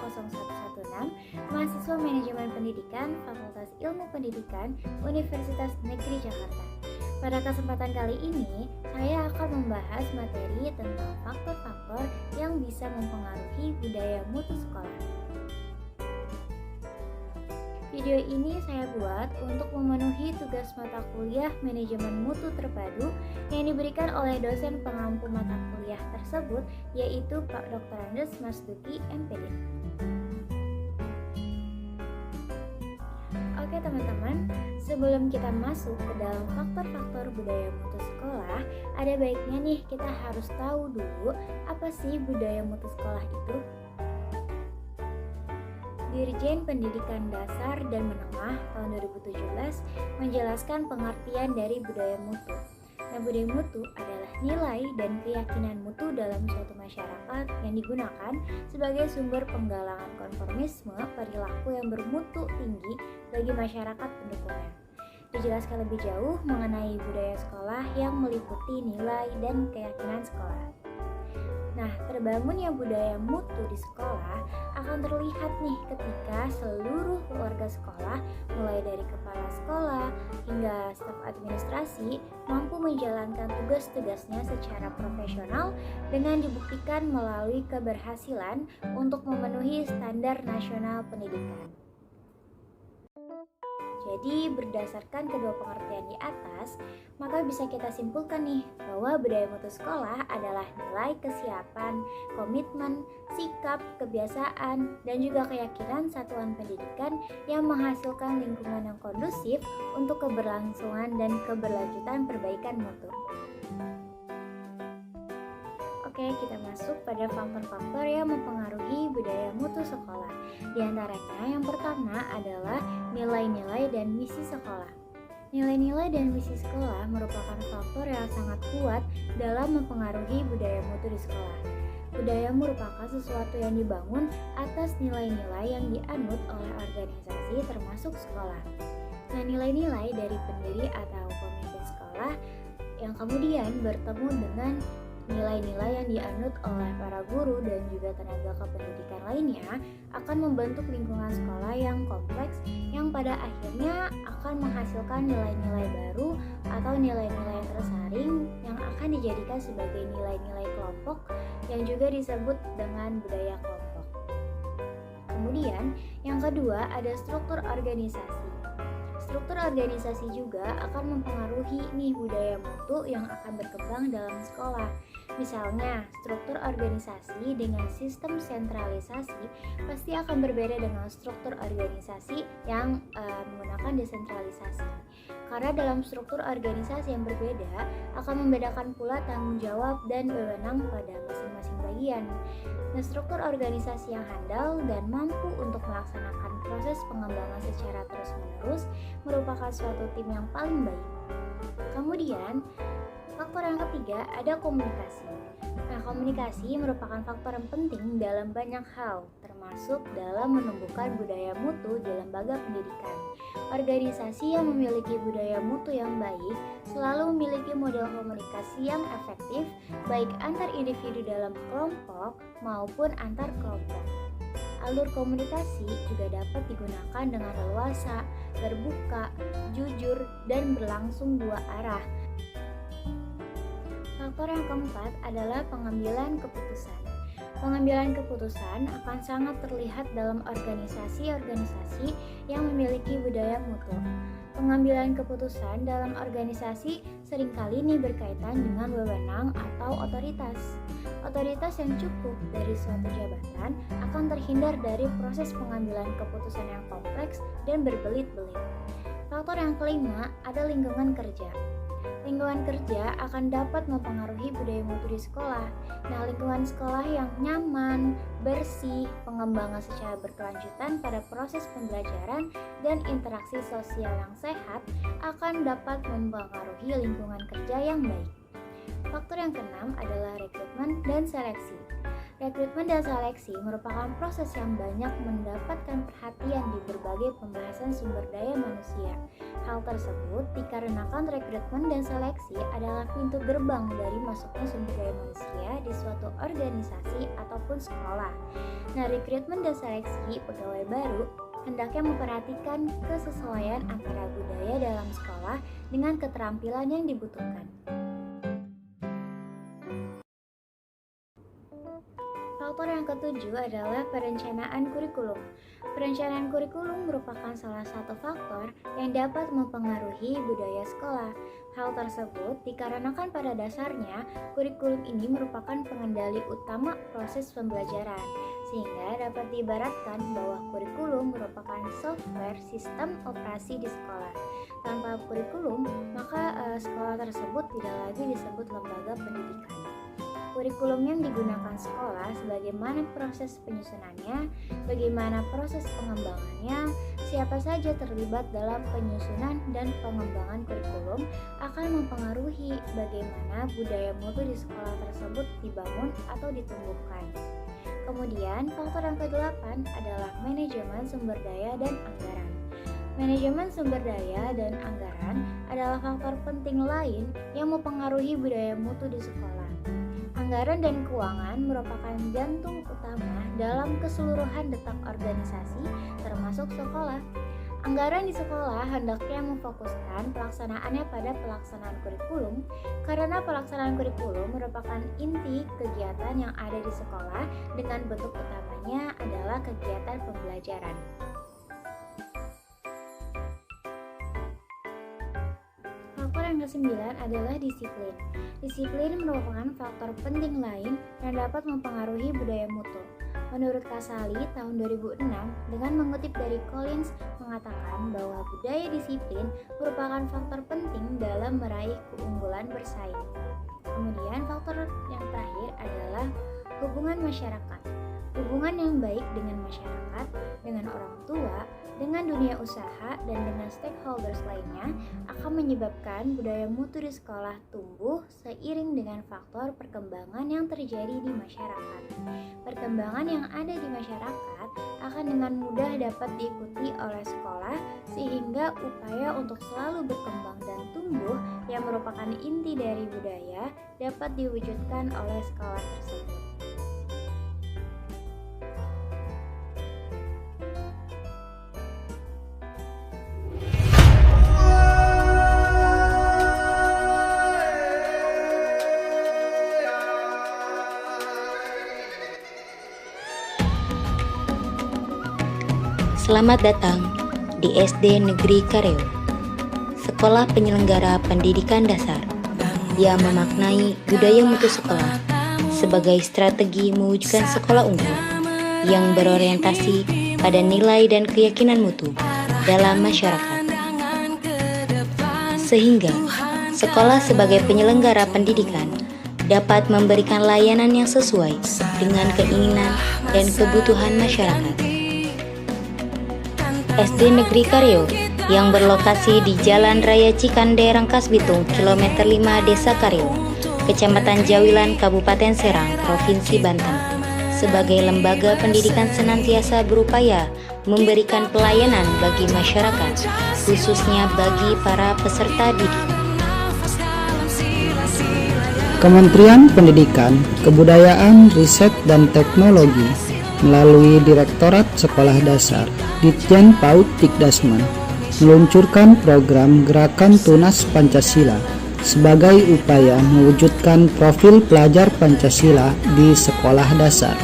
2016, mahasiswa Manajemen Pendidikan Fakultas Ilmu Pendidikan Universitas Negeri Jakarta. Pada kesempatan kali ini, saya akan membahas materi tentang faktor-faktor yang bisa mempengaruhi budaya mutu sekolah. Video ini saya buat untuk memenuhi tugas mata kuliah Manajemen Mutu Terpadu yang diberikan oleh dosen pengampu mata kuliah tersebut, yaitu Pak Dr. Andes Masduki, MPD. Oke teman-teman, sebelum kita masuk ke dalam faktor-faktor budaya mutu sekolah, ada baiknya nih kita harus tahu dulu apa sih budaya mutu sekolah itu. Dirjen Pendidikan Dasar dan Menengah tahun 2017 menjelaskan pengertian dari budaya mutu. Nah, budaya mutu adalah nilai dan keyakinan mutu dalam suatu masyarakat yang digunakan sebagai sumber penggalangan konformisme perilaku yang bermutu tinggi bagi masyarakat pendukungnya. Dijelaskan lebih jauh mengenai budaya sekolah yang meliputi nilai dan keyakinan sekolah. Nah, terbangunnya budaya mutu di sekolah akan terlihat nih ketika seluruh keluarga sekolah, mulai dari kepala sekolah hingga staf administrasi, mampu menjalankan tugas-tugasnya secara profesional dengan dibuktikan melalui keberhasilan untuk memenuhi standar nasional pendidikan. Jadi berdasarkan kedua pengertian di atas, maka bisa kita simpulkan nih bahwa budaya mutu sekolah adalah nilai kesiapan, komitmen, sikap, kebiasaan, dan juga keyakinan satuan pendidikan yang menghasilkan lingkungan yang kondusif untuk keberlangsungan dan keberlanjutan perbaikan mutu. Oke, kita masuk pada faktor-faktor yang mempengaruhi budaya mutu sekolah. Di antaranya yang pertama adalah nilai-nilai dan misi sekolah. Nilai-nilai dan misi sekolah merupakan faktor yang sangat kuat dalam mempengaruhi budaya mutu di sekolah. Budaya merupakan sesuatu yang dibangun atas nilai-nilai yang dianut oleh organisasi termasuk sekolah. Nah, nilai-nilai dari pendiri atau pemimpin sekolah yang kemudian bertemu dengan nilai-nilai yang dianut oleh para guru dan juga tenaga kependidikan lainnya akan membentuk lingkungan sekolah yang kompleks yang pada akhirnya akan menghasilkan nilai-nilai baru atau nilai-nilai yang tersaring yang akan dijadikan sebagai nilai-nilai kelompok yang juga disebut dengan budaya kelompok. Kemudian yang kedua ada struktur organisasi. Struktur organisasi juga akan mempengaruhi nih budaya mutu yang akan berkembang dalam sekolah. Misalnya, struktur organisasi dengan sistem sentralisasi pasti akan berbeda dengan struktur organisasi yang menggunakan desentralisasi. Karena dalam struktur organisasi yang berbeda akan membedakan pula tanggung jawab dan wewenang pada masing-masing bagian. Nah, struktur organisasi yang handal dan mampu untuk melaksanakan proses pengembangan secara terus-menerus merupakan suatu tim yang paling baik. Kemudian, faktor yang ketiga ada komunikasi. Nah, komunikasi merupakan faktor yang penting dalam banyak hal, termasuk dalam menumbuhkan budaya mutu di lembaga pendidikan. Organisasi yang memiliki budaya mutu yang baik selalu memiliki model komunikasi yang efektif, baik antar individu dalam kelompok maupun antar kelompok. Alur komunikasi juga dapat digunakan dengan leluasa, terbuka, jujur, dan berlangsung dua arah. Faktor yang keempat adalah pengambilan keputusan. Pengambilan keputusan akan sangat terlihat dalam organisasi-organisasi yang memiliki budaya mutu. Pengambilan keputusan dalam organisasi seringkali ini berkaitan dengan wewenang atau otoritas. Otoritas yang cukup dari suatu jabatan akan terhindar dari proses pengambilan keputusan yang kompleks dan berbelit-belit. Faktor yang kelima ada lingkungan kerja. Lingkungan kerja akan dapat mempengaruhi budaya mutu di sekolah. Nah, lingkungan sekolah yang nyaman, bersih, pengembangan secara berkelanjutan pada proses pembelajaran dan interaksi sosial yang sehat akan dapat mempengaruhi lingkungan kerja yang baik. Faktor yang keenam adalah rekrutmen dan seleksi. Rekrutmen dan seleksi merupakan proses yang banyak mendapatkan perhatian di berbagai pembahasan sumber daya manusia. Hal tersebut dikarenakan rekrutmen dan seleksi adalah pintu gerbang dari masuknya sumber daya manusia di suatu organisasi ataupun sekolah. Nah, rekrutmen dan seleksi pegawai baru hendaknya memperhatikan kesesuaian antara budaya dalam sekolah dengan keterampilan yang dibutuhkan. Faktor yang ketujuh adalah perencanaan kurikulum. Perencanaan kurikulum merupakan salah satu faktor yang dapat mempengaruhi budaya sekolah. Hal tersebut dikarenakan pada dasarnya kurikulum ini merupakan pengendali utama proses pembelajaran, sehingga dapat diibaratkan bahwa kurikulum merupakan software sistem operasi di sekolah. Tanpa kurikulum, maka sekolah tersebut tidak lagi disebut lembaga pendidikan. Kurikulum yang digunakan sekolah, sebagaimana proses penyusunannya, bagaimana proses pengembangannya, siapa saja terlibat dalam penyusunan dan pengembangan kurikulum akan mempengaruhi bagaimana budaya mutu di sekolah tersebut dibangun atau ditumbuhkan. Kemudian, faktor yang ke-8 adalah manajemen sumber daya dan anggaran. Manajemen sumber daya dan anggaran adalah faktor penting lain yang mempengaruhi budaya mutu di sekolah. Anggaran dan keuangan merupakan jantung utama dalam keseluruhan detak organisasi, termasuk sekolah. Anggaran di sekolah hendaknya memfokuskan pelaksanaannya pada pelaksanaan kurikulum, karena pelaksanaan kurikulum merupakan inti kegiatan yang ada di sekolah dengan bentuk utamanya adalah kegiatan pembelajaran. Faktor yang ke-9 adalah disiplin. Disiplin merupakan faktor penting lain yang dapat mempengaruhi budaya mutu. Menurut Kasali tahun 2006 dengan mengutip dari Collins mengatakan bahwa budaya disiplin merupakan faktor penting dalam meraih keunggulan bersaing. Kemudian faktor yang terakhir adalah hubungan masyarakat. Hubungan yang baik dengan masyarakat, dengan orang tua, dengan dunia usaha, dan dengan stakeholders lainnya akan menyebabkan budaya mutu di sekolah tumbuh seiring dengan faktor perkembangan yang terjadi di masyarakat. Perkembangan yang ada di masyarakat akan dengan mudah dapat diikuti oleh sekolah, sehingga upaya untuk selalu berkembang dan tumbuh yang merupakan inti dari budaya dapat diwujudkan oleh sekolah tersebut. Selamat datang di SD Negeri Kareo, sekolah penyelenggara pendidikan dasar yang memaknai budaya mutu sekolah sebagai strategi mewujudkan sekolah unggul yang berorientasi pada nilai dan keyakinan mutu dalam masyarakat. Sehingga sekolah sebagai penyelenggara pendidikan dapat memberikan layanan yang sesuai dengan keinginan dan kebutuhan masyarakat. SD Negeri Kareo yang berlokasi di Jalan Raya Cikande, Rangkas Bitung, kilometer 5 Desa Kareo, Kecamatan Jawilan, Kabupaten Serang, Provinsi Banten, sebagai lembaga pendidikan senantiasa berupaya memberikan pelayanan bagi masyarakat, khususnya bagi para peserta didik. Kementerian Pendidikan, Kebudayaan, Riset, dan Teknologi melalui Direktorat Sekolah Dasar Ditjen PAUD Dikdasmen meluncurkan program Gerakan Tunas Pancasila sebagai upaya mewujudkan profil pelajar Pancasila di sekolah dasar.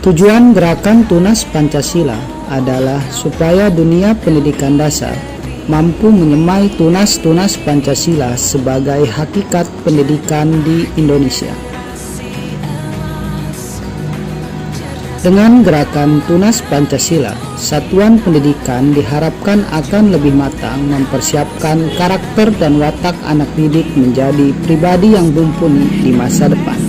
Tujuan Gerakan Tunas Pancasila adalah supaya dunia pendidikan dasar mampu menyemai tunas-tunas Pancasila sebagai hakikat pendidikan di Indonesia. Dengan gerakan Tunas Pancasila, satuan pendidikan diharapkan akan lebih matang mempersiapkan karakter dan watak anak didik menjadi pribadi yang mumpuni di masa depan.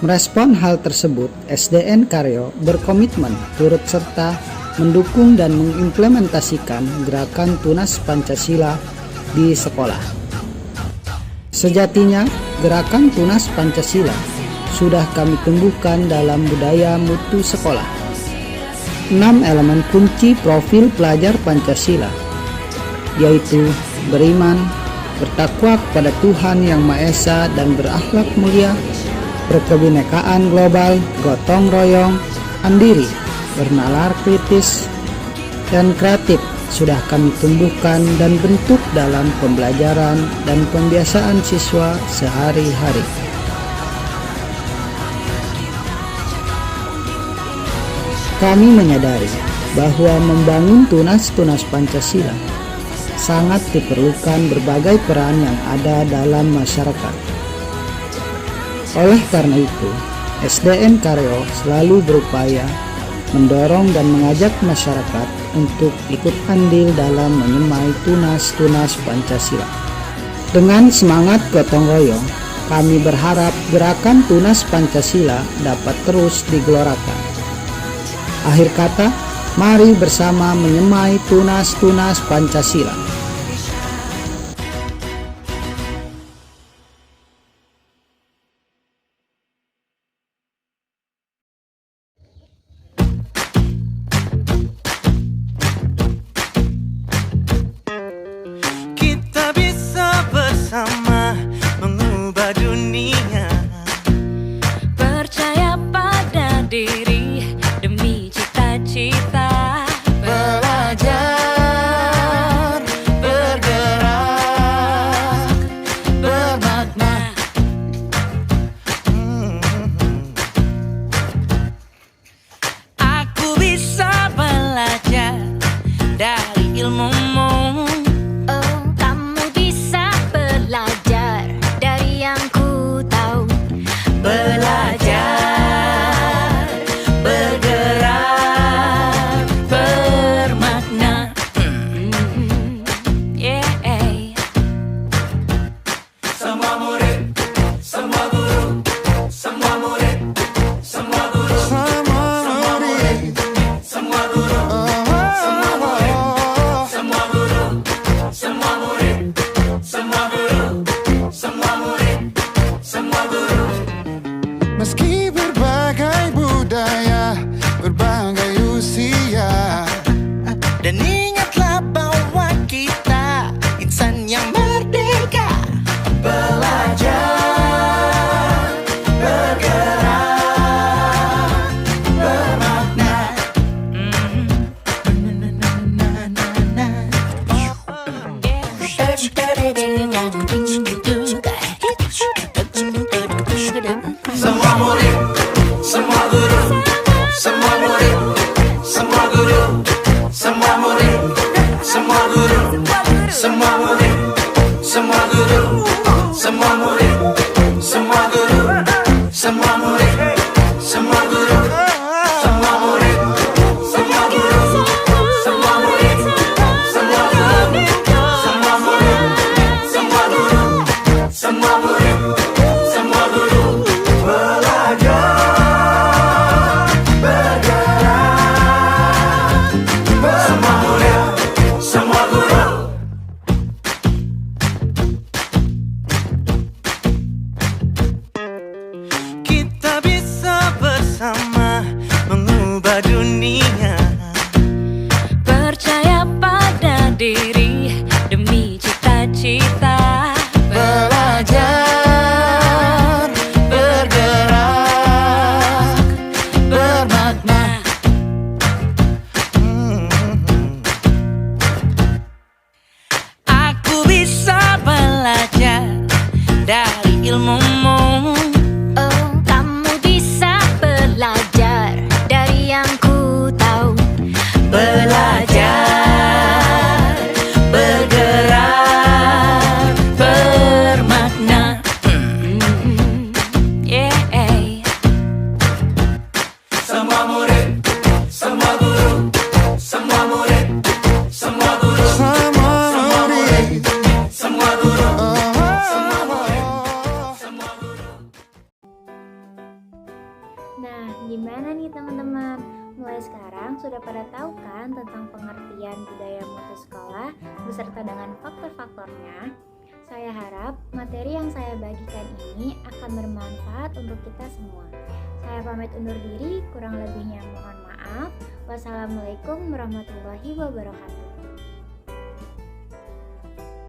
Merespon hal tersebut, SDN Kareo berkomitmen turut serta mendukung dan mengimplementasikan gerakan Tunas Pancasila di sekolah. Sejatinya, gerakan Tunas Pancasila sudah kami tumbuhkan dalam budaya mutu sekolah. 6 elemen kunci profil pelajar Pancasila, yaitu beriman, bertakwa kepada Tuhan Yang Maha Esa dan berakhlak mulia, berkebinekaan global, gotong royong, andiri, bernalar kritis, dan kreatif sudah kami tumbuhkan dan bentuk dalam pembelajaran dan pembiasaan siswa sehari-hari. Kami menyadari bahwa membangun tunas-tunas Pancasila sangat diperlukan berbagai peran yang ada dalam masyarakat. Oleh karena itu, SDN Karyo selalu berupaya mendorong dan mengajak masyarakat untuk ikut andil dalam menyemai tunas-tunas Pancasila. Dengan semangat gotong royong, kami berharap gerakan Tunas Pancasila dapat terus digelorakan. Akhir kata, mari bersama menyemai tunas-tunas Pancasila. Kita bisa bersama mengubah dunia. Percaya pada diri demi cita-cita. Belajar, bergerak, bermakna. Aku bisa belajar dari ilmumu. Oh, kamu bisa belajar dari yang ku tahu. Belajar, bergerak, bermakna. Yeah. Semua murid, semua guru, semua murid, semua guru, semua murid, semua guru, semua murid, semua guru, semua murid, semua guru, semua murid, semua guru. Meski berbagai budaya, berbagai usia, dan ingatlah bahwa kita insan yang merdeka. Belajar, bergerak, bermakna. Semua murid, semua guru, semua murid, semua guru, semua murid, semua guru, semua murid, semua guru, semua murid, semua guru, semua murid, semua guru, semua murid, semua guru, semua murid, semua guru, semua murid, semua guru, semua murid, semua guru. Belajar, bergerak, semua murid, semua guru. Kita bisa bersama mengubah dunia. Percaya pada diri demi cita-cita. Belajar, bergerak, bermakna. Aku bisa belajar dari ilmumu. Oh, kamu bisa belajar dari yang ku tahu. Belajar, bergerak, bermakna. Yeah. Semua murid, semua guru, semua murid, semua guru, semua murid, semua guru, semua murid, semua guru. Nah, gimana nih teman-teman? mulai sekarang sudah pada tahu kan tentang pengertian budaya mutu sekolah beserta dengan faktor-faktornya? Saya harap materi yang saya bagikan ini akan bermanfaat untuk kita semua. Saya pamit undur diri, kurang lebihnya mohon maaf. Wassalamualaikum warahmatullahi wabarakatuh.